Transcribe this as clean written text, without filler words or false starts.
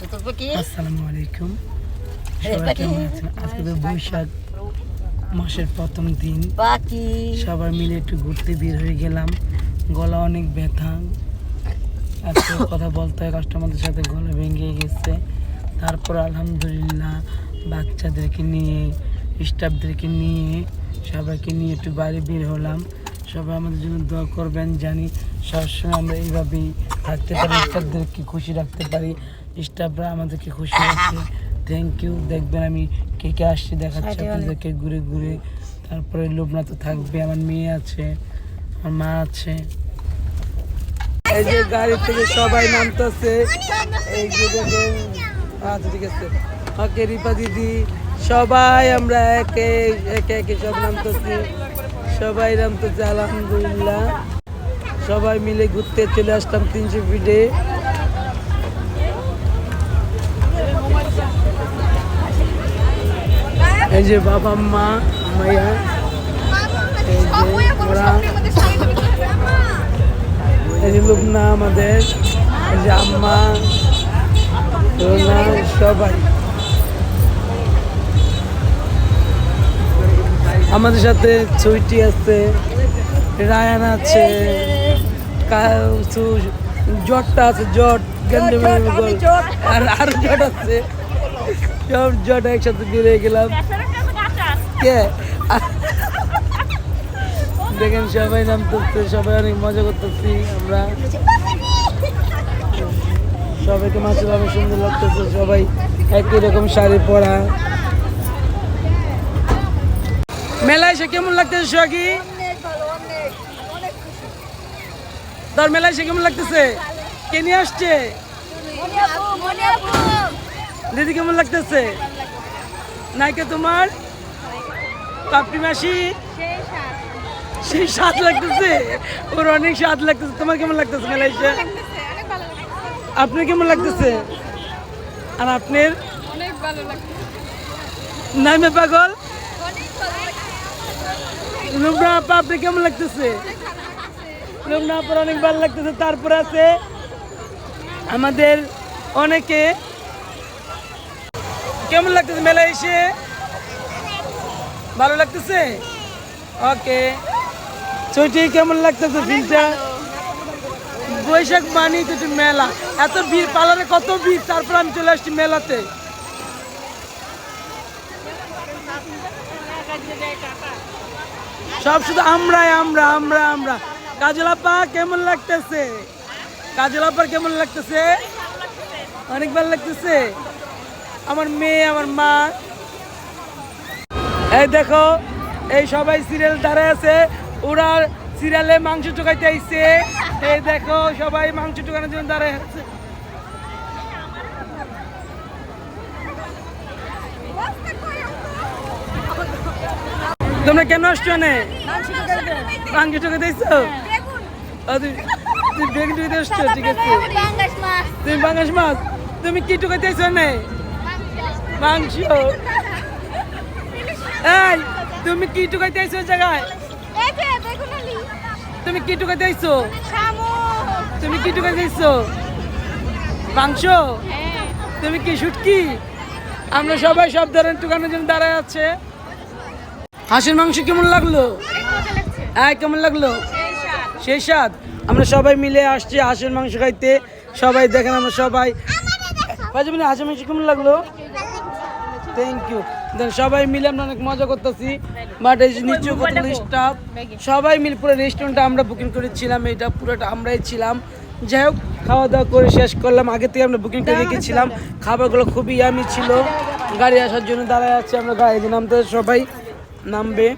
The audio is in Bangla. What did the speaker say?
আসসালামু আলাইকুম। সবাই কেমন আছেন? আজকে তো বৈশাখ মাসের প্রথম দিন, সবাই মিলে একটু ঘুরতে বের হয়ে গেলাম। গলা অনেক ব্যথা, আজকে কথা বলতে হয়, কাস্টমারদের সাথে গলা ভেঙে গেছে। তারপর আলহামদুলিল্লাহ বাচ্চাদেরকে নিয়ে, স্টাফদেরকে নিয়ে, সবাইকে নিয়ে একটু বাইরে বের হলাম। সবাই আমাদের জন্য দোয়া করবেন, জানি সবসময় আমরা এইভাবেই থাকতে পারি, স্টাফদেরকে খুশি রাখতে পারি, স্টাফরা আমাদেরকে খুশি রাখে। Thank you. দেখবেন আমি কে কে আসছি দেখাচ্ছি আপনাদেরকে ঘুরে ঘুরে। তারপরে লোবনা তো থাকবে, আমার মেয়ে আছে, আমার মা আছে। এই যে গাড়ি থেকে সবাই নামতেছে, এই যে দেখেন। আচ্ছা ঠিক আছে, ওকে রিপা দিদি, সবাই আমরা একে একে সব নামতেছি, সবাই নামতেছে আলহামদুলিল্লাহ। সবাই মিলে ঘুরতে চলে আসলাম 300 ফিটে। এই যে বাবা মা মাইয়া, এই যে ওরা, এই যে লুবনা আমাদের, এই যে আম্মা, সবাই আমাদের সাথে। ছুটি আছে, রায়ান আছে, জটটা আছে, জট আর আরো জট আছে, সব জট একসাথে বেরিয়ে গেলাম। কে দেখেন সবাই নামতেছে, সবাই অনেক মজা করতেছি আমরা। সবাইকে মাসাল্লাহ অনেক সুন্দর লাগতেছে, সবাই একই রকম শাড়ি পরা। মেলায় এসে কেমন লাগতেছে সোহাগী? তোর মেলায় এসে কেমন লাগতেছে? কে নিয়ে আসছে? দিদি কেমন লাগতেছে? নাইকে তোমার পাপড়ি মাসি সেই স্বাদ লাগতেছে, ওর অনেক স্বাদ লাগতেছে। তোমার কেমন লাগতেছে মেলায় এসে? আপনার কেমন লাগতেছে? আর আপনার? নাইমে পাগল লুবনা আপা, আপনি কেমন লাগতেছে? লুবনা আপার অনেক ভালো লাগতেছে। তারপরে আছে আমাদের অনেকে। কেমন লাগতেছে মেলায় এসে? ভালো লাগতেছে? ওকে। ছুটি কেমন লাগতেছে ফিলটা? বৈশাখ মানি তো মেলা, এত ভিড়, পার্লারে কত ভিড়, তারপর আমি চলে আসছি মেলাতে। সব শুধু আমরাই, আমরা আমরা আমরা। কাজল আপা কেমন লাগতেছে? কাজল আপার কেমন লাগতেছে? অনেক ভালো লাগতেছে। আমার মেয়ে, আমার মা, এই দেখো এই সবাই সিরিয়াল দাঁড়ায় আছে, ওরা সিরিয়ালে মাংস চোখাইতে আইছে। এই দেখো সবাই মাংস চোখানোর জন্য দাঁড়ায় আছে। তোমরা কেন আসছো? মাংস চোখাইতে আইছো? তুমি বেগুন চোখাইতে আসছো? ঠিক আছে, তুমি পাঙ্গাস মাছ। তুমি কি চোখাইতে আইছো? মাংস। এই তুমি কি টুকাইতে আইছো জায়গায়? তুমি কি টুকাইতে আইছো? তুমি কি টুকাইতে আইছো? মাংস। তুমি কি শুটকি? আমরা সবাই সব ধরনের টুকানোর জন্য দাঁড়ায় আছে। হাঁসের মাংস কেমন লাগলো? কেমন লাগলো? সেই স্বাদ। আমরা সবাই মিলে আসছি হাঁসের মাংস খাইতে। সবাই দেখেন আমরা সবাই। হাঁসের মাংস কেমন লাগলো? Thank you. সবাই মিলে আমরা অনেক মজা করতেছি। বাট এই নিচু কতগুলো স্টাফ, সবাই মিলে পুরো রেস্টুরেন্টটা আমরা বুকিং করেছিলাম, এটা পুরোটা আমরাই ছিলাম। যাই হোক, খাওয়া দাওয়া করে শেষ করলাম। আগে থেকে আমরা বুকিং করে রেখেছিলাম। খাবারগুলো খুবই ইয়ামি ছিল। গাড়ি আসার জন্য দাঁড়ায় আছে, আমরা গাড়ি নামতে, সবাই নামবে।